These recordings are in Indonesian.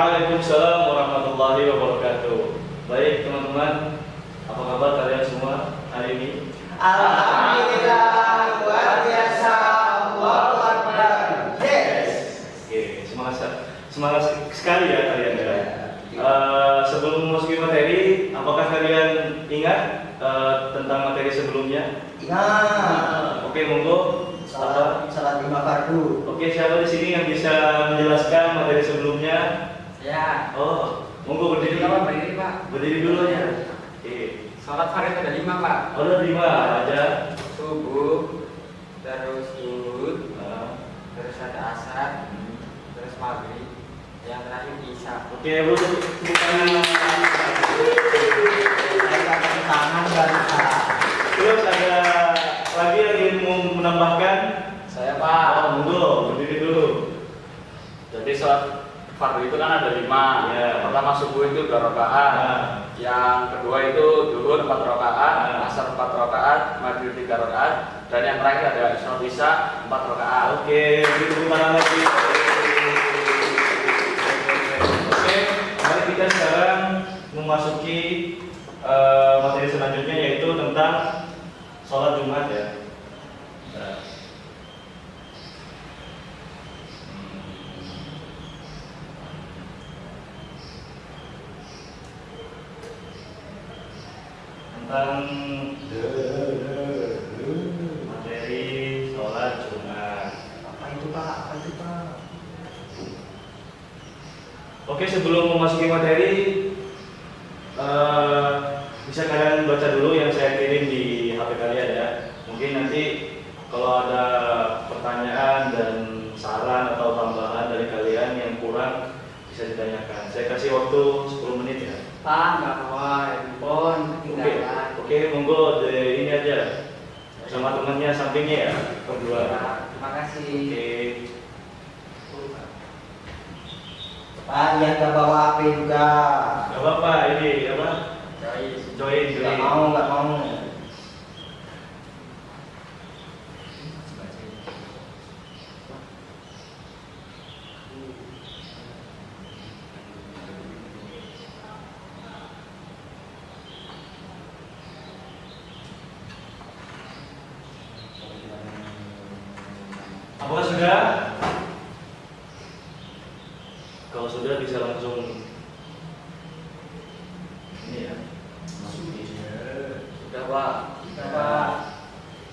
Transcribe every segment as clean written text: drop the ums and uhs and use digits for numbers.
Waalaikumsalam warahmatullahi wabarakatuh. Baik teman-teman, apa kabar kalian semua hari ini? Alhamdulillah, luar biasa, Allahu Akbar. Yes. Oke, semangat sekali ya kalian ya. Sebelum memasuki materi, apakah kalian ingat tentang materi sebelumnya? Ingat. Oke, monggo. Salat 5 fardu. Oke, siapa di sini yang bisa menjelaskan materi sebelumnya? Ya. Oh, monggo berdiri. Apa berdiri, Pak? Berdiri dulu ya. Oke. Sholat fardu ada 5, Pak. Oh, ada 5 aja. Subuh, terus zuhur, terus ada asar, terus maghrib, yang terakhir isya. Oke, bro, tepuk tangan. Tangan bangsa. Terus ada lagi yang mau menambahkan? Saya Pak. Oh, monggo, berdiri dulu. Jadi sholat fardu itu kan ada 5. Ya. Pertama subuh itu 2 rakaat. Nah. Yang kedua itu duhur 4 rakaat, Nah. asar 4 rakaat, maghrib 3 rakaat, dan yang terakhir ada sholat isya 4 rakaat. Oke, beri tepuk tangan lagi. Oke, mari kita sekarang memasuki materi selanjutnya yaitu tentang sholat Jumat ya. Nah. Tentang materi sholat Jumat. Apa itu, Pak? Apa itu, Pak? Oke, sebelum memasuki materi, bisa kalian baca dulu yang saya kirim di HP kalian ya. Mungkin nanti kalau ada pertanyaan dan saran atau tambahan dari kalian yang kurang bisa ditanyakan. Saya kasih waktu 10 menit ya. Pak, nggak bawa handphone, Oke, ketinggalan. oke, monggo ini aja sama temannya sampingnya ya, berdua. Terima kasih. Oke. Pak, lihat gak bawa HP juga. Gak apa-apa, ini apa? Join. Nggak mau. Apakah sudah? Kalau sudah bisa langsung ini ya. Masukin. Sudah Pak. Sudah, Pak.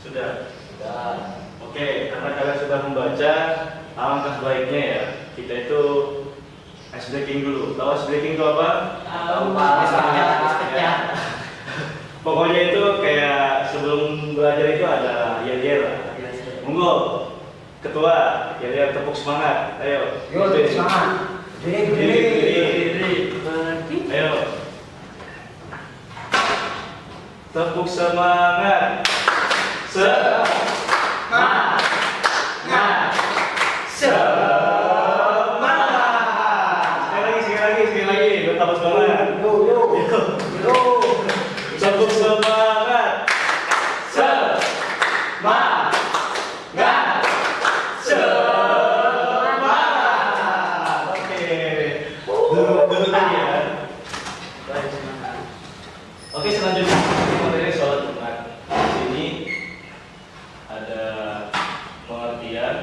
Sudah. Sudah. Oke, karena kalian sudah membaca, alangkah baiknya ya kita itu ice breaking dulu. Tahu ice breaking itu apa? Tahu, Pak. Ya. Pokoknya itu kayak sebelum belajar itu ada yel-yel. Monggo, ketua, yel-yel tepuk semangat. Ayo. Yuk, Berdiri. semangat. Berdiri. Ayo. Tepuk semangat. Semangat. Sekali lagi. Betapa semangat. Yuk. Tepuk semangat. Oke. Duduk lagi ya. Baik. Oke, selanjutnya materi sholat Jumat. Di sini ada pengertian,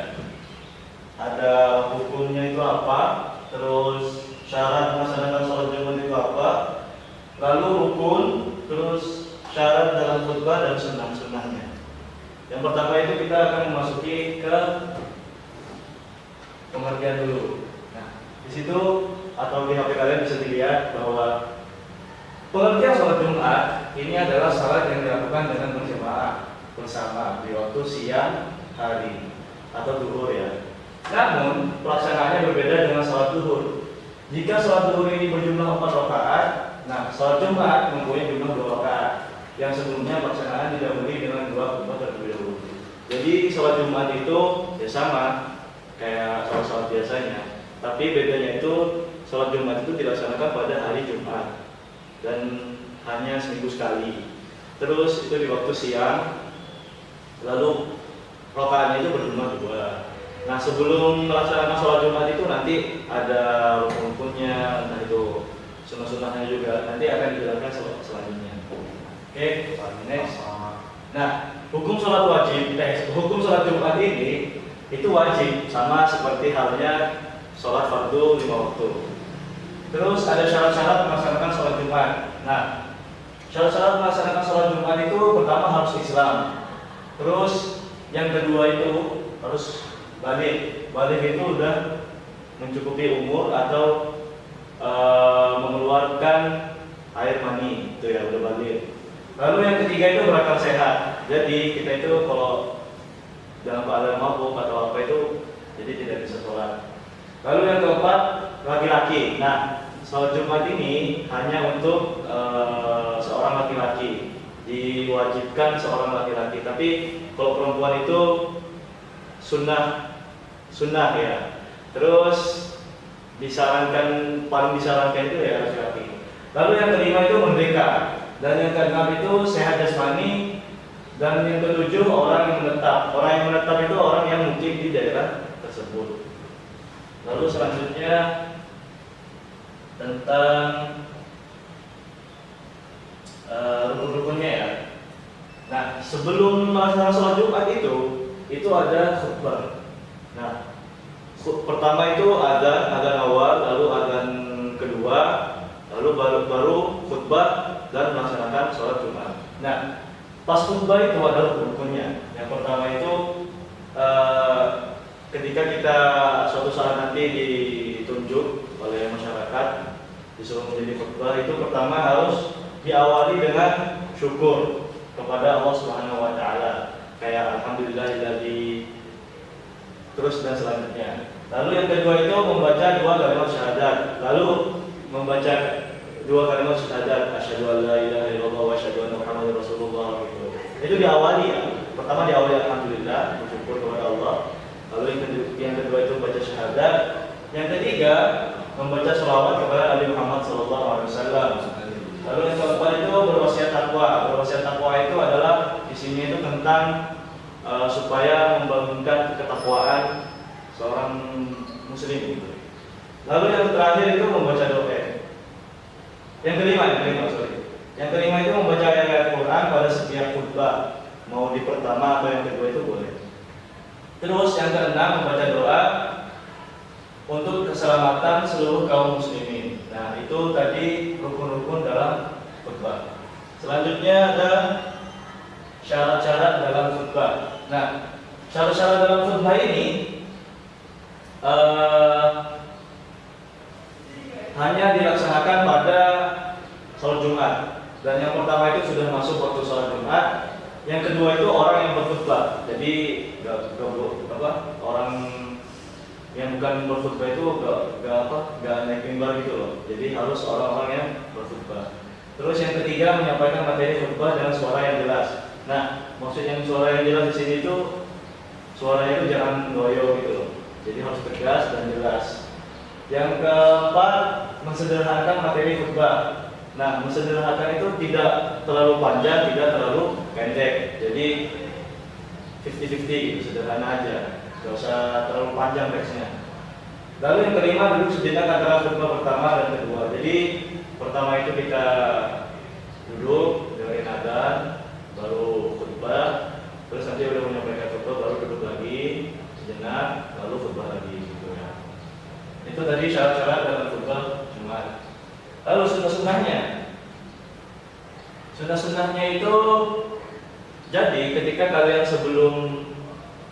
ada hukumnya itu apa, terus syarat melaksanakan sholat Jumat itu apa, lalu rukun, terus syarat dalam khutbah dan sunnah-sunnahnya. Yang pertama itu kita akan memasuki ke pengertian dulu. Nah, di situ atau di HP kalian bisa dilihat bahwa pengertian sholat Jumat ini adalah sholat yang dilakukan dengan berjamaah bersama di waktu siang hari atau duhur ya. Namun pelaksanaannya berbeda dengan sholat duhur. Jika sholat duhur ini berjumlah 4 rakaat, nah sholat Jumat mempunyai jumlah 2 rakaat. Yang sebelumnya pelaksanaan didahului dengan 2 khutbah terlebih dahulu. Jadi sholat Jumat itu ya sama kayak sholat biasanya, tapi bedanya itu sholat Jumat itu dilaksanakan pada hari Jumat dan hanya seminggu sekali. Terus itu di waktu siang, lalu rakaatnya itu berjumlah 2. Nah, sebelum melaksanakan sholat Jumat itu nanti ada rukun-rukunnya, entah itu sunnah-sunnahnya juga nanti akan dijelaskan selanjutnya. Oke, next. Nah, hukum sholat Jumat ini itu wajib sama seperti halnya sholat fardu 5 waktu. Terus ada syarat-syarat melaksanakan sholat Jumat. Nah, syarat-syarat melaksanakan sholat Jumat itu pertama harus Islam. Terus yang kedua itu harus balik. Balik itu udah mencukupi umur atau mengeluarkan air mani, itu ya udah balik. Lalu yang ketiga itu berakal sehat. Jadi kita itu kalau dalam keadaan mabuk atau apa itu jadi tidak bisa sholat. Lalu yang keempat laki-laki. Nah, sholat Jumat ini hanya untuk seorang laki-laki, diwajibkan seorang laki-laki. Tapi kalau perempuan itu sunnah ya. Terus paling disarankan itu ya laki-laki. Lalu yang kelima itu merdeka, dan yang keenam itu sehat jasmani, dan yang ketujuh orang yang menetap. Orang yang menetap itu orang yang mukim di daerah tersebut. Lalu selanjutnya tentang rukun-rukunnya ya. Nah, sebelum melaksanakan sholat Jumat itu ada khutbah. Nah, pertama itu adzan awal, lalu adzan kedua, lalu baru khutbah dan melaksanakan sholat Jumat. Nah, pas khutbah itu ada rukunnya. Yang pertama itu ketika kita suatu saat nanti ditunjuk oleh masyarakat disuruh menjadi khutbah, itu pertama harus diawali dengan syukur kepada Allah Subhanahu wa taala. Kayak alhamdulillahilladzi, terus dan selanjutnya. Lalu yang kedua itu membaca dua kalimat syahadat. Lalu membaca dua kalimat syahadat, asyhadu an la ilaha illallah wa asyhadu anna muhammadar rasulullah gitu. Itu diawali ya. Pertama diawali alhamdulillah, bersyukur kepada Allah. Lalu yang kedua itu membaca syahadat. Yang ketiga membaca sholawat kepada Nabi Muhammad SAW. Lalu yang keempat itu berwasiat takwa. Berwasiat takwa itu adalah di sini itu tentang supaya membangunkan ketakwaan seorang muslim gitu. Lalu yang terakhir itu membaca doa. Yang kelima itu membaca ayat Quran pada setiap khutbah, mau di pertama atau yang kedua itu boleh. Terus yang keenam membaca doa untuk keselamatan seluruh kaum muslimin. Nah, itu tadi rukun-rukun dalam khutbah. Selanjutnya ada syarat-syarat dalam khutbah. Nah, syarat-syarat dalam khutbah ini hanya dilaksanakan pada sholat Jumat. Dan yang pertama itu sudah masuk waktu sholat Jumat. Yang kedua itu orang yang berkhutbah. Jadi orang yang bukan berkhutbah itu gak naik mimbar gitu loh. Jadi harus orang-orang yang berkhutbah. Terus yang ketiga menyampaikan materi khutbah dengan suara yang jelas. Nah, maksudnya suara yang jelas di sini itu suaranya itu jangan goyo gitu loh. Jadi harus tegas dan jelas. Yang keempat mensederhanakan materi khutbah. Nah, mensederhanakan itu tidak terlalu panjang, tidak terlalu pendek. Jadi 50-50 gitu, sederhana aja. Gak usah terlalu panjang teksnya. Lalu yang kelima duduk sejenak antara khutbah pertama dan kedua. Jadi pertama itu kita duduk dengerin adzan, baru khutbah. Terus nanti udah menyampaikan khutbah baru duduk lagi sejenak, lalu khutbah lagi gitu ya. Itu tadi syarat-syarat dalam khutbah Jumat. Lalu sunnah-sunnahnya. Sunnah-sunnahnya itu jadi ketika kalian sebelum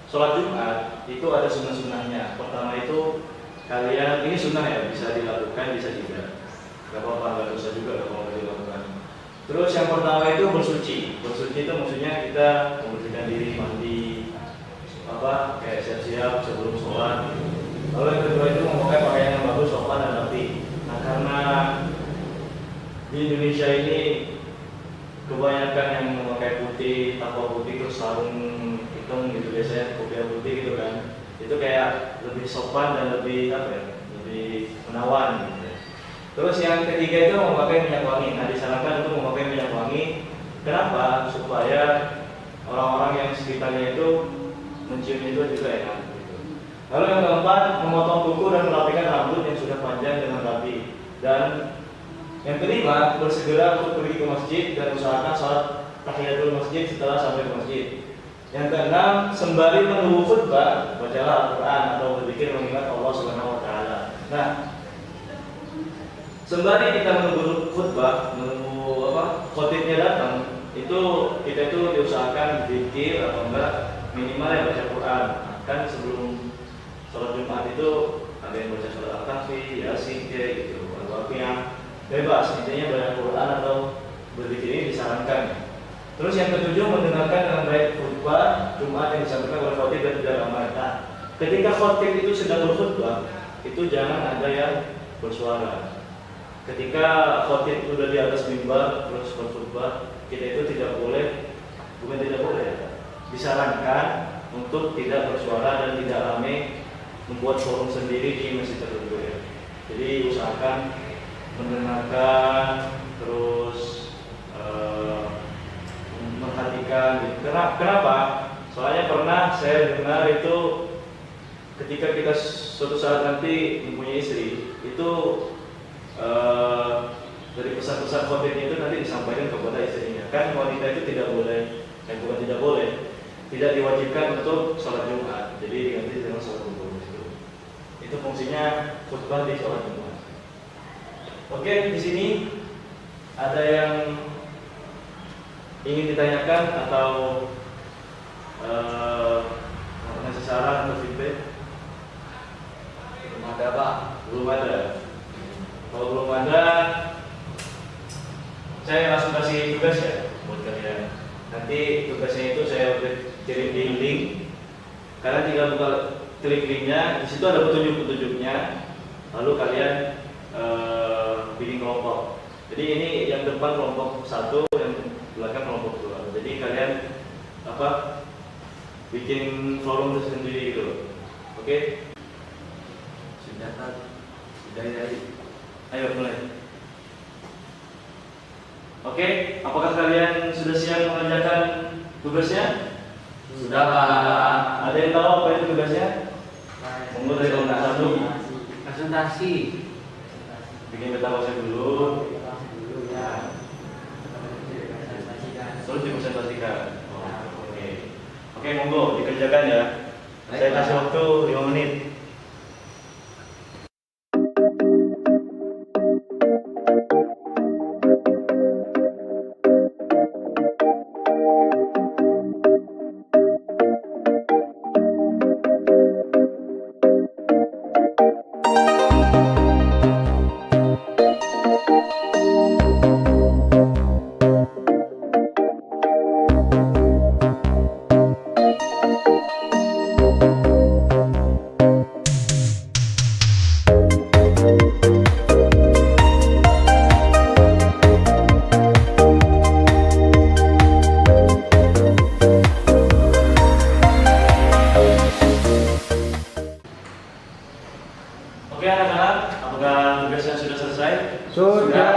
sholat Jumat itu ada sunnah-sunnahnya. Pertama itu kalian, ini sunnah ya, bisa dilakukan, bisa tidak. Gak apa-apa, gak dosa juga kalau mau dilakukan. Terus yang pertama itu bersuci. Bersuci itu maksudnya kita membersihkan diri, mandi, kayak siap-siap sebelum sholat. Lalu yang kedua itu memakai pakaian yang bagus, sopan dan rapi. Nah, karena di Indonesia ini kebanyakan yang memakai putih, takwa putih, terus sarung hitam gitu biasanya, kopiah putih gitu kan. Itu kayak lebih sopan dan lebih lebih menawan gitu. Terus yang ketiga itu memakai minyak wangi. Nah, disarankan untuk memakai minyak wangi. Kenapa? Supaya orang-orang yang sekitarnya itu menciumnya itu juga enak gitu. Lalu yang keempat, memotong kuku dan merapikan rambut yang sudah panjang dengan rapi. Dan yang kelima, bersegera untuk pergi ke masjid dan usahakan sholat tahiyatul masjid setelah sampai ke masjid. Yang keenam, sembari menunggu khutbah, bacalah Al-Quran atau berzikir mengingat Allah Subhanahu wa Ta'ala. Nah, sembari kita menunggu khutbah, menunggu khotibnya datang, itu kita itu diusahakan zikir atau enggak minimal yang baca Quran. Kan sebelum sholat Jumat itu ada yang baca sholat Al-Kahfi, Yasin, gitu. Al-Waqiah, bebas, intinya baca Quran atau berzikir ini disarankan. Terus yang ketujuh, mendengarkan dengan baik khutbah Jumat yang disampaikan oleh khotib dan tidak ramai. Nah, ketika khotib itu sedang berkhutbah, itu jangan ada yang bersuara. Ketika khotib itu sudah di atas mimbar terus berkhutbah, kita itu tidak boleh, bukan tidak boleh, disarankan untuk tidak bersuara dan tidak ramai, membuat forum sendiri di masjid tertentu ya. Jadi usahakan mendengarkan terus memperhatikan gitu. Kenapa? Soalnya pernah saya dengar itu ketika kita suatu saat nanti mempunyai istri, itu dari pesan-pesan khotibnya itu nanti disampaikan kepada istrinya. Kan wanita itu tidak boleh, bukan tidak boleh, tidak diwajibkan untuk sholat Jumat. Jadi diganti dengan sholat zuhur itu. Itu fungsinya khutbah di sholat Jumat. Oke, di sini ada yang ingin ditanyakan atau ngasih saran atau feedback? Belum ada Pak. Belum ada. Kalau belum ada, saya langsung kasih tugas ya buat kalian. Nanti tugasnya itu saya kirim di link. Kalian tinggal buka klik linknya. Di situ ada petunjuk-petunjuknya. Lalu kalian bikin kelompok. Jadi ini yang depan kelompok 1, yang belakang kelompok 2. Jadi kalian bikin forum sendiri gitu. Oke? Sudah Pak. Sudah dari. Ayo mulai. Oke, apakah kalian sudah siap mengerjakan tugasnya? Sudah Pak. Ada yang tahu apa itu tugasnya? Monggo dari kelompok 1. Presentasi. Bikin peta konsep dulu. Ya. Terus dipresentasikan. Oke, monggo dikerjakan ya. Saya kasih waktu 5 menit. Oke anak-anak, apakah tugasnya sudah selesai? Sudah.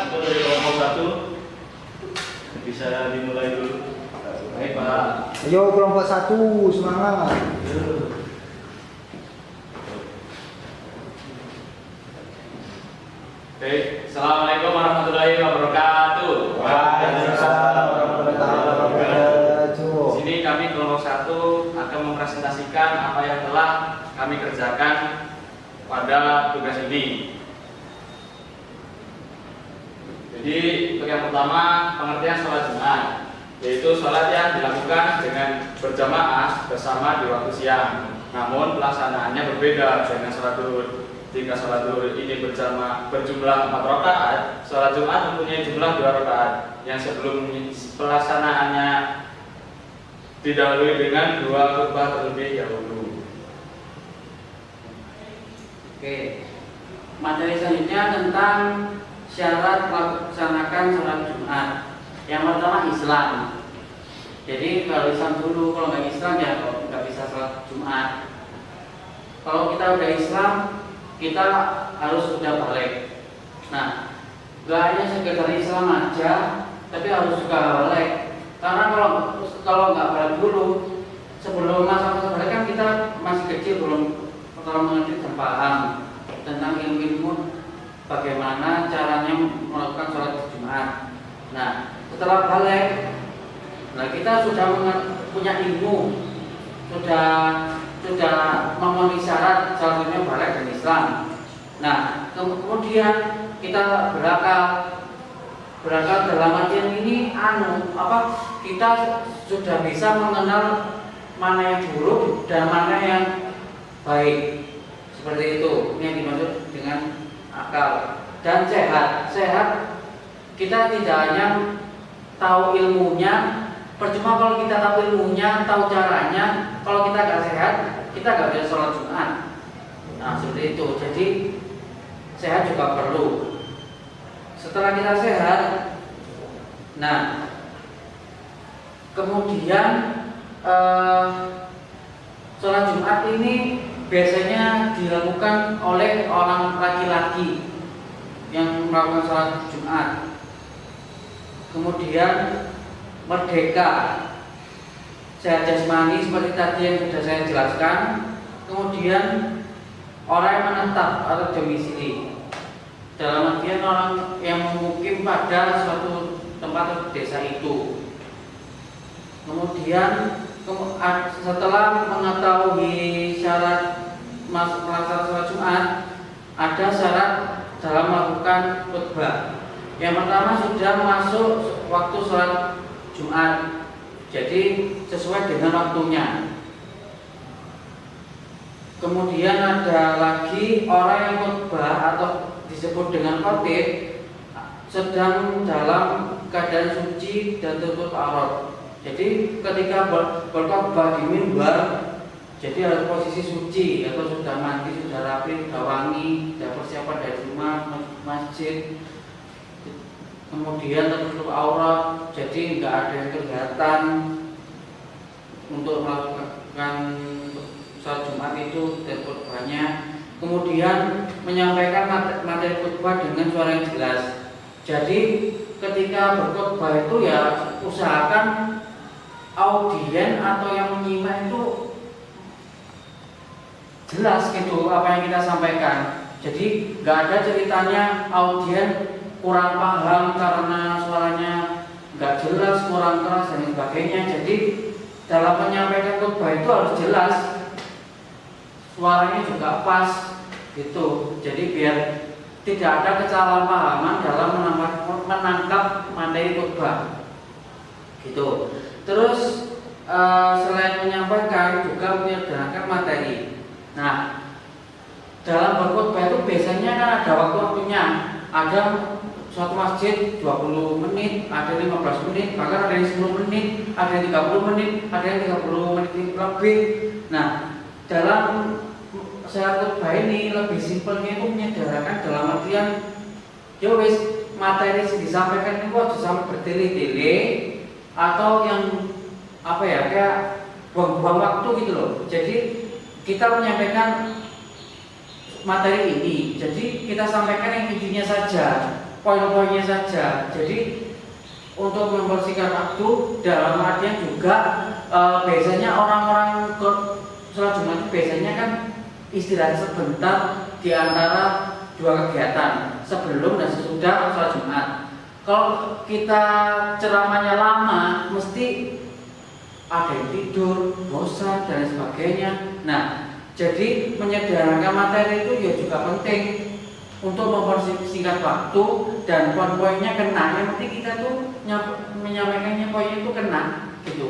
Untuk dari kelompok 1 bisa dimulai dulu. Baik Pak. Ayo kelompok 1, semangat. Oke, Assalamualaikum warahmatullahi wabarakatuh. Waalaikumsalam warahmatullahi wabarakatuh. Di sini kami kelompok 1 akan mempresentasikan apa yang telah kami kerjakan pada tugas ini. Jadi untuk yang pertama, pengertian sholat Jumat, yaitu sholat yang dilakukan dengan berjamaah bersama di waktu siang. Namun pelaksanaannya berbeda dengan sholat zuhur. Jika sholat zuhur ini berjumlah 4 rakaat, sholat Jumat mempunyai jumlah 2 rakaat yang sebelum pelaksanaannya didahului dengan 2 khutbah terlebih dahulu. Oke. Materi selanjutnya tentang syarat melaksanakan sholat Jumat. Yang pertama Islam. Jadi kalau Islam dulu, kalau nggak Islam ya nggak bisa sholat Jumat. Kalau kita udah Islam, kita harus sudah balik. Nah, nggak hanya sekedar Islam aja, tapi harus juga balik. Karena kalau nggak balik dulu, sebelum masa-masa balik kan kita masih kecil, belum terlalu mengerti dan paham tentang ilmu-ilmu bagaimana caranya melakukan sholat Jumat. Nah, setelah balik, nah kita sudah punya ilmu, sudah memenuhi syarat, salah satunya balik dan Islam. Nah, kemudian kita berakal dalam artian ini kita sudah bisa mengenal mana yang buruk dan mana yang baik. Seperti itu yang dimaksud dengan akal. Dan sehat kita tidak hanya tahu ilmunya, percuma kalau kita tahu ilmunya, tahu caranya, kalau kita gak sehat, kita gak bisa sholat Jumat. Nah, seperti itu. Jadi sehat juga perlu. Setelah kita sehat, nah kemudian sholat Jumat ini biasanya dilakukan oleh orang laki-laki yang melakukan sholat Jumat. Kemudian merdeka sehat jasmani seperti tadi yang sudah saya jelaskan. Kemudian orang yang menetap atau domisili, dalam artian orang yang mukim pada suatu tempat atau desa itu. Kemudian setelah mengetahui syarat melaksanakan sholat Jumat, ada syarat dalam melakukan khutbah. Yang pertama sudah masuk waktu sholat Jumat, jadi sesuai dengan waktunya. Kemudian ada lagi orang yang khutbah atau disebut dengan khatib sedang dalam keadaan suci dan tutup aurat. Jadi ketika berkhutbah di mimbar, jadi harus posisi suci atau sudah mandi, sudah rapi, sudah wangi, sudah persiapan dari rumah, masjid. Kemudian tertutup aurat, jadi nggak ada yang kelihatan untuk melakukan sholat Jumat itu dan khutbahnya. Kemudian menyampaikan materi khutbah dengan suara yang jelas. Jadi ketika berkhutbah itu ya usahakan audien atau yang menyimak itu jelas gitu apa yang kita sampaikan. Jadi nggak ada ceritanya audien kurang paham karena suaranya nggak jelas, kurang keras dan sebagainya. Jadi dalam menyampaikan khutbah itu harus jelas, suaranya juga pas gitu. Jadi biar tidak ada kesalahpahaman dalam menangkap materi khutbah gitu. Terus selain menyampaikan juga menyederhanakan materi. Nah, dalam berkhutbah itu biasanya kan ada waktu-waktunya. Ada suatu masjid 20 menit, ada 15 menit, bahkan ada yang 10 menit, ada yang 30 menit, ada yang 30 menit lebih. Nah, dalam syarat khutbah ini lebih simpelnya itu menyederhanakan dalam artian ya wis materi yang disampaikan itu harus sampai bertele-tele atau yang kayak buang-buang waktu gitu loh. Jadi kita menyampaikan materi ini, jadi kita sampaikan yang intinya saja, poin-poinnya saja. Jadi untuk membersihkan waktu dalam artian juga biasanya orang-orang sholat Jumat itu biasanya kan istirahat sebentar di antara dua kegiatan, sebelum dan sesudah sholat Jumat. Kalau kita ceramahnya lama, mesti ada yang tidur, bosan dan sebagainya. Nah, jadi menyederhanakan materi itu ya juga penting untuk mempersingkat waktu dan poin-poinnya kena. Yang penting kita tuh menyampaikannya poinnya itu kena gitu.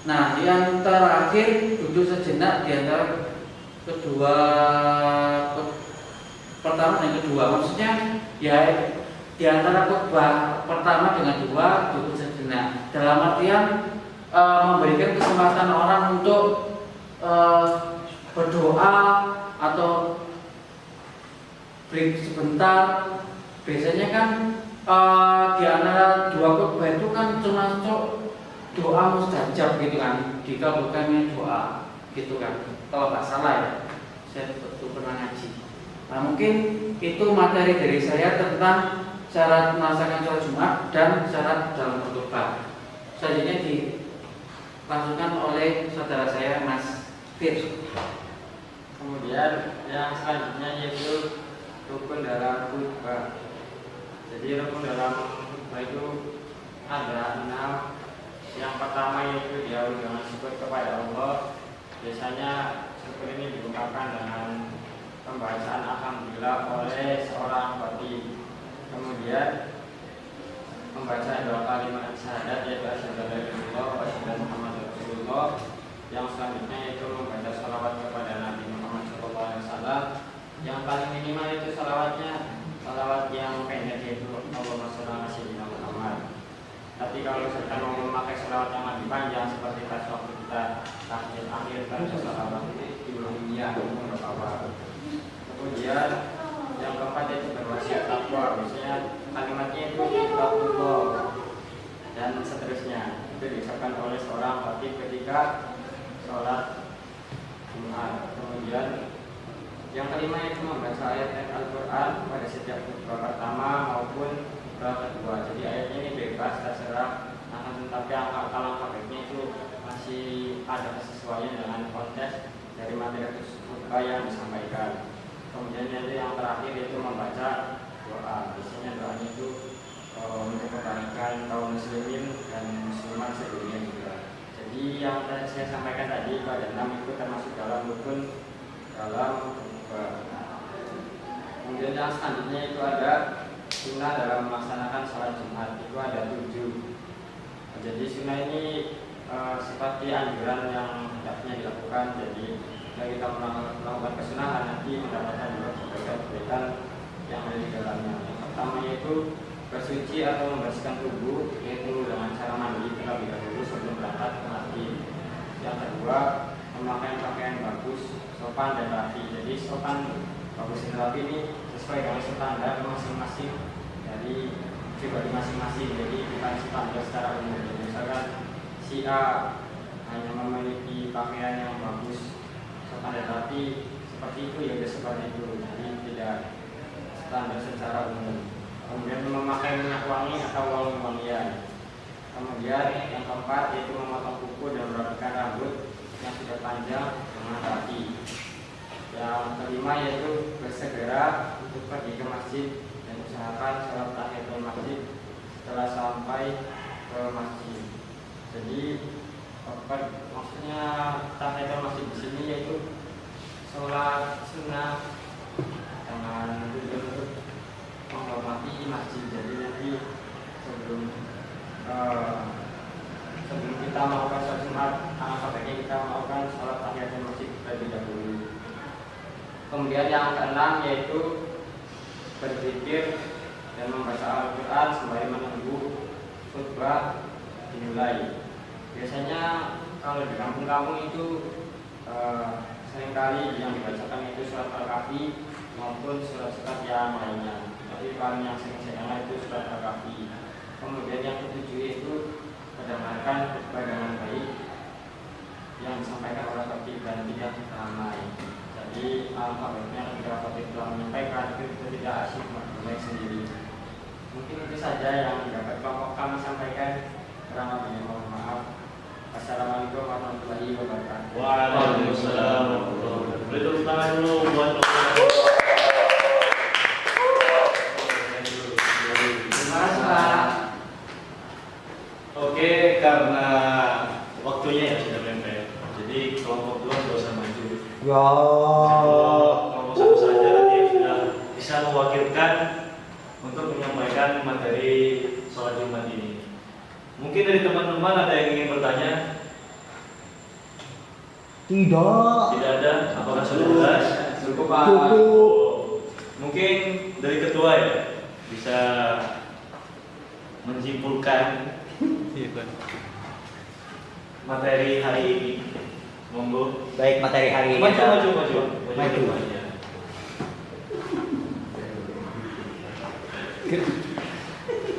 Nah, yang terakhir duduk sejenak di antara pertama dan kedua, maksudnya ya di antara khutbah pertama dengan dua duduk sejenak. Dalam artian memberikan kesempatan orang untuk berdoa atau break sebentar. Biasanya kan di antara dua khutbah itu kan termasuk doa mustajab gitu kan, dikabulkannya doa gitu kan, kalau nggak salah ya, saya betul pernah ngaji. Nah, mungkin itu materi dari saya tentang syarat melaksanakan sholat Jumat dan syarat dalam berkhutbah. Selanjutnya langsungkan oleh saudara saya Mas Fir. Kemudian yang selanjutnya yaitu rukun dalam khutbah. Jadi rukun dalam khutbah itu ada 6. Yang pertama yaitu diawali dengan syukur kepada Allah. Biasanya syukur ini diungkapkan dengan pembacaan alhamdulillah oleh seorang khatib. Kemudian membaca dua kalimat syahadat yaitu asyhadu an la ilaha illallah wa asyhadu anna muhammadar rasulullah. Yang selanjutnya yaitu membaca shalawat kepada Nabi Muhammad SAW. Yang paling minimal itu shalawat yang pendek yaitu Allahumma shalli ala sayyidina Muhammad. Tapi kalau misalkan mau memakai shalawat yang lebih panjang seperti pas waktu kita akhir baca shalawat Ibrahimiyah apa. Kemudian yang keempat itu berwasiat takwa. Biasanya kalimatnya itu takwa dan seterusnya. Itu diucapkan oleh seorang khatib ketika sholat Jumat. Kemudian yang kelima itu membaca ayat Al-Quran pada setiap khutbah pertama maupun khutbah kedua. Jadi ayatnya ini bebas terserah, tetapi alangkah baiknya itu masih ada kesesuaian dengan konteks dari materi khutbah yang disampaikan. Kemudian yang terakhir itu membaca doa. Biasanya doanya itu untuk kebaikan kaum muslimin dan muslimat sedunia juga. Jadi yang saya sampaikan tadi itu ada 6 itu termasuk dalam rukun dalam khutbah. Kemudian yang selanjutnya itu ada sunnah dalam melaksanakan sholat Jumat. Itu ada 7. Jadi sunnah ini seperti anjuran yang hendaknya dilakukan. Jadi jika kita melakukan kesunahan nanti mendapatkan juga kebaikan yang ada di dalamnya. Yang pertama yaitu bersuci atau membersihkan tubuh, yaitu dengan cara mandi terlebih dahulu sebelum berangkat ke masjid. Yang kedua, memakai pakaian bagus, sopan dan rapi. Jadi sopan, bagus dan rapi ini sesuai dengan standar masing-masing dari pribadi masing-masing. Jadi bukan standar secara umum. Jadi misalkan si A hanya memiliki pakaian yang bagus, sopan dan rapi, seperti itu ya sudah seperti itu. Jadi tidak standar secara umum. Kemudian memakai minyak wangi atau wangi-wangian. Kemudian yang keempat yaitu memotong kuku dan merapikan rambut yang sudah panjang dengan rapi. Yang kelima yaitu bersegera untuk pergi ke masjid dan usahakan sholat tahiyatul masjid setelah sampai ke masjid. Jadi maksudnya tahiyatul masjid di sini yaitu sholat sunnah dengan tujuan untuk menghormati masjid. Jadi nanti sebelum kita melakukan sholat Jumat, alangkah baiknya kita melakukan sholat tahiyatul masjid terlebih dahulu. Kemudian yang keenam yaitu berzikir dan membaca Al-Quran sembari menunggu khutbah dimulai. Biasanya kalau di kampung-kampung itu seringkali yang dibacakan itu surat Al-Kahfi maupun surat-surat yang lainnya. Tapi paling yang sering saya dengar itu surat Al-Kahfi. Kemudian yang ketujuh itu mendengarkan khutbah dengan baik yang disampaikan oleh khatib dan tidak ramai. Jadi alangkah baiknya ketika khatib telah menyampaikan itu tidak asyik baik sendiri. Mungkin itu saja yang dapat kami sampaikan. Kurang lebihnya mohon maaf. Assalamualaikum warahmatullahi wabarakatuh. Waalaikumsalam warahmatullahi wabarakatuh. Beri tepuk tangan dulu buat Oke, karena waktunya ya sudah mepet. Jadi kelompok 2 tidak usah maju. Ya. Kelompok 1 saja nanti sudah bisa mewakilkan untuk menyampaikan materi sholat Jumat ini. Mungkin dari teman-teman ada yang ingin bertanya? Tidak. Tidak ada. Apakah sudah jelas? Cukup Pak. Cukup. Mungkin dari ketua ya bisa menyimpulkan materi hari ini. Monggo. Baik, materi hari ini. Maju.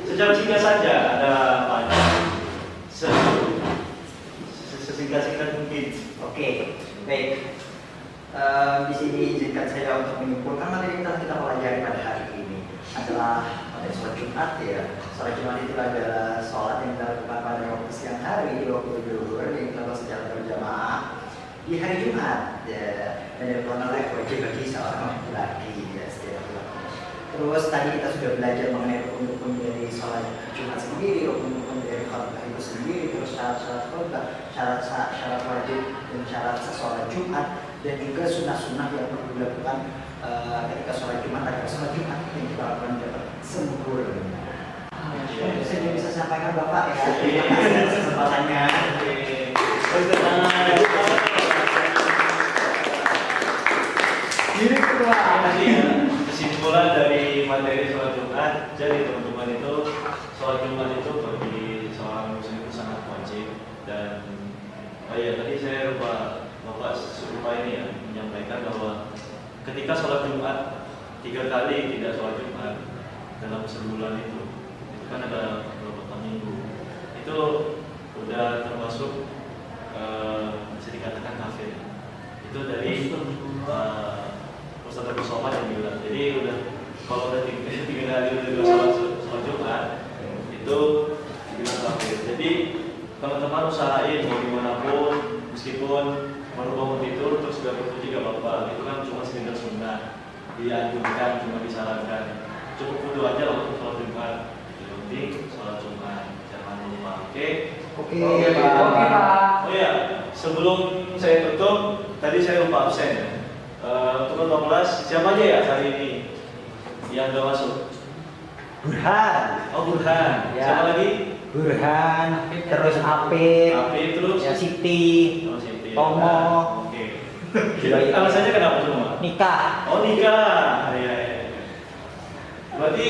Secara singkat saja ada apa? Sesingkat-singkat mungkin. Oke, baik. Di sini izinkan saya untuk menyimpulkan materi yang telah kita pelajari pada hari ini adalah materi sholat Jumat ya. Sholat Jumat itu adalah sholat yang dilakukan pada waktu siang hari, di waktu zuhur, yang dilakukan secara berjamaah di hari Jumat ya. Dan dilakukan oleh wajib bagi seorang laki-laki ya, setiap waktu. Terus tadi kita sudah belajar mengenai rukun-rukun dari sholat Jumat sendiri, rukun-rukun dari khutbah itu sendiri, terus syarat-syarat khutbah, syarat wajib dan syarat sholat Jumat, dan juga sunnah-sunnah yang perlu dilakukan ketika sholat Jumat agar sholat Jumat yang kita lakukan dapat sempurna. Saya bisa sampaikan Bapak ya. Terima kasih atas kesempatannya. Ini kesimpulan dari materi sholat Jumat. Jadi teman-teman, itu sholat Jumat itu bagi seorang muslim itu sangat wajib. Dan tadi saya lupa ini ya, menyampaikan bahwa ketika sholat Jumat 3 kali tidak sholat Jumat dalam sebulan itu kan ada beberapa minggu, itu udah termasuk bisa dikatakan kafir. Itu dari Ustaz Abu Somad yang bilang. Jadi udah kalau udah 3 kali udah sholat Jumat itu dibilang kafir. Jadi teman-teman usahain mau dimanapun, meskipun baru bangun tidur terus sudah berpuji gak apa-apa. Itu kan cuma sekedar sunnah, dianjurkan, cuma disarankan. Cukup wudu aja waktu sholat Jumat. Yang penting sholat Jumat, jangan lupa. Oke, Pak. Oh ya, sebelum saya tutup, tadi saya lupa absen ya. Untuk kelompok kelas, siapa aja ya hari ini yang gak masuk? Burhan. Oh, Burhan. Ya. Siapa lagi? Burhan, terus Apip, Terus ya Siti, Oh, Siti. Tomo. Oke. Alasannya kenapa semua? nikah. Oh, nikah. Iya. Berarti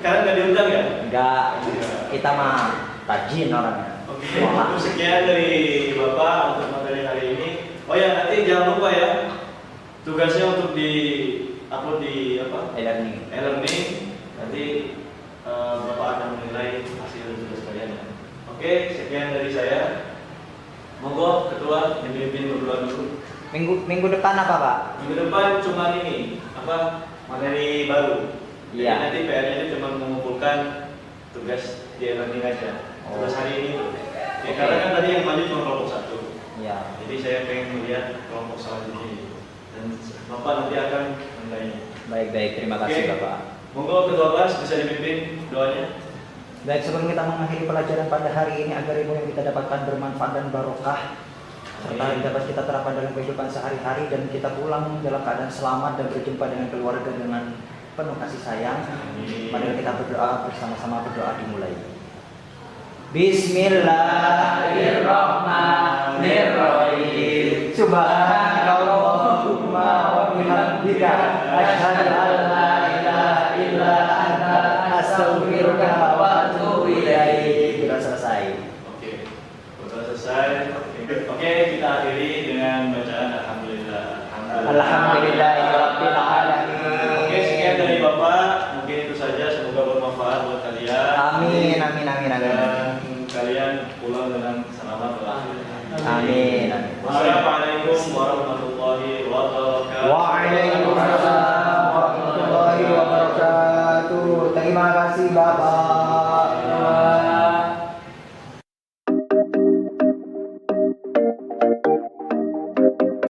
kalian nggak diundang ya? Enggak, kita mah rajin orangnya. Oke. Itu sekian dari Bapak untuk materi hari ini. Oh ya, nanti jangan lupa ya, tugasnya untuk di upload di E-learning. e-learning. Nanti Bapak akan menilai hasil tugas kalian ya. Oke, sekian dari saya. Monggo Ketua dipimpin berdoa dulu. Minggu depan apa, Pak? Minggu depan cuma ini materi baru. Jadi Iya. nanti PR-nya itu cuma mengumpulkan tugas di e-learning aja. Tugas hari ini tuh. Ya, Oke. karena kan tadi yang maju cuma kelompok 1. Iya. Jadi saya pengen melihat kelompok selanjutnya. Dan Bapak nanti akan menilai. Baik, terima kasih Oke. Bapak. Monggo Ketua kelas bisa dipimpin doanya. Baik, sebelum kita mengakhiri pelajaran pada hari ini, agar ilmu yang kita dapatkan bermanfaat dan barokah, serta dapat kita terapkan dalam kehidupan sehari-hari, dan kita pulang dalam keadaan selamat dan berjumpa dengan keluarga dengan penuh kasih sayang. Mari kita berdoa bersama-sama, berdoa dimulai. Bismillahirrahmanirrahim. Subhanallahumma wa bihamdika asyhadu an la ilaha illa anta astaghfiruka wa atubu ilaik. Sudah selesai. Oke. Sudah selesai. Oke, kita akhiri dengan bacaan alhamdulillah. Alhamdulillahirabbil alamin. Oke, sekian dari Bapak. Mungkin itu saja, semoga bermanfaat buat kalian. Amin. Dan kalian pulang dengan selamat. Amin. Wassalamualaikum warahmatullahi wabarakatuh. Waalaikumsalam.